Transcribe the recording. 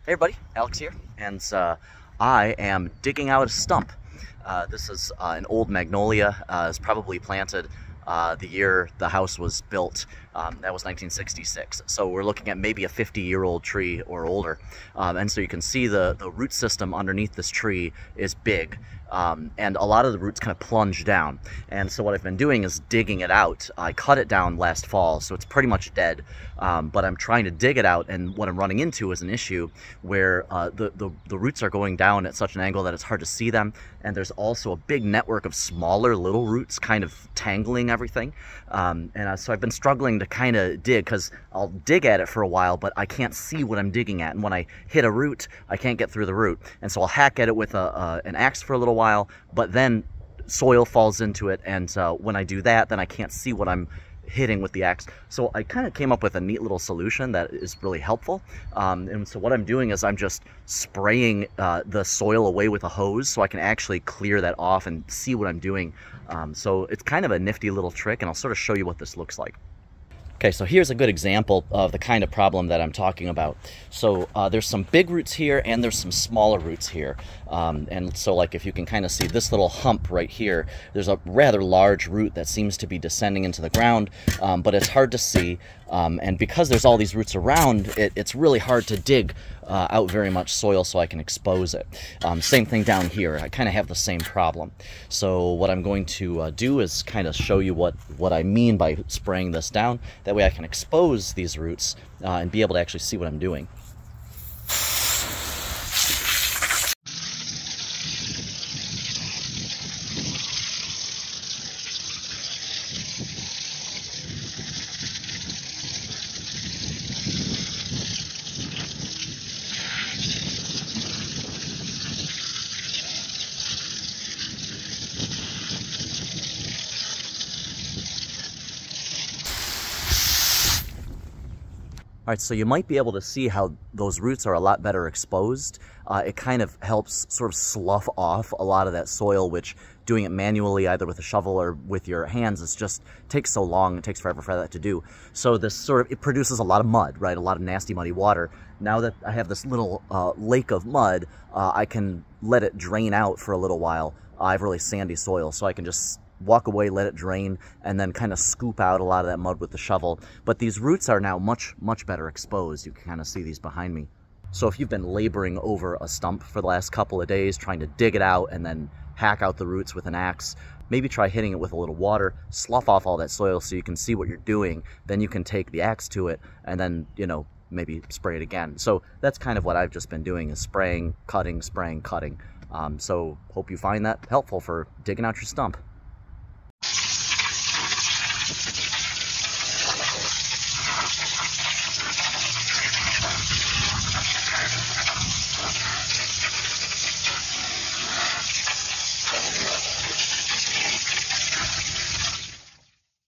Hey everybody, Alex here, and I am digging out a stump. This is an old magnolia. It's probably planted the year the house was built. That was 1966. So we're looking at maybe a 50-year-old tree or older. And so you can see the root system underneath this tree is big. And a lot of the roots kind of plunge down. And so what I've been doing is digging it out. I cut it down last fall, so it's pretty much dead. But I'm trying to dig it out, and what I'm running into is an issue where the roots are going down at such an angle that it's hard to see them. And there's also a big network of smaller little roots kind of tangling everything. So I've been struggling to kind of dig, because I'll dig at it for a while, but I can't see what I'm digging at. And when I hit a root, I can't get through the root. And so I'll hack at it with an axe for a little while, but then soil falls into it, and when I do that, then I can't see what I'm hitting with the axe. So I kind of came up with a neat little solution that is really helpful. And so what I'm doing is I'm just spraying the soil away with a hose, so I can actually clear that off and see what I'm doing. So it's kind of a nifty little trick, and I'll sort of show you what this looks like. Okay, so here's a good example of the kind of problem that I'm talking about. So there's some big roots here, and there's some smaller roots here. And so, like, if you can kind of see this little hump right here, there's a rather large root that seems to be descending into the ground, but it's hard to see. And because there's all these roots around, it's really hard to dig out very much soil so I can expose it. Same thing down here. I kind of have the same problem. So what I'm going to do is kind of show you what I mean by spraying this down. That way I can expose these roots and be able to actually see what I'm doing. All right, so you might be able to see how those roots are a lot better exposed. It kind of helps sort of slough off a lot of that soil, which doing it manually, either with a shovel or with your hands, it just takes so long. It takes forever for that to do. So this sort of, it produces a lot of mud, right? A lot of nasty, muddy water. Now that I have this little lake of mud, I can let it drain out for a little while. I have really sandy soil, so I can just walk away, let it drain, and then kind of scoop out a lot of that mud with the shovel. But these roots are now much better exposed. You can kind of see these behind me. So if you've been laboring over a stump for the last couple of days, trying to dig it out and then hack out the roots with an axe, maybe try hitting it with a little water, slough off all that soil so you can see what you're doing. Then you can take the axe to it and then, you know, maybe spray it again. So that's kind of what I've just been doing, is spraying, cutting, spraying, cutting. So hope you find that helpful for digging out your stump.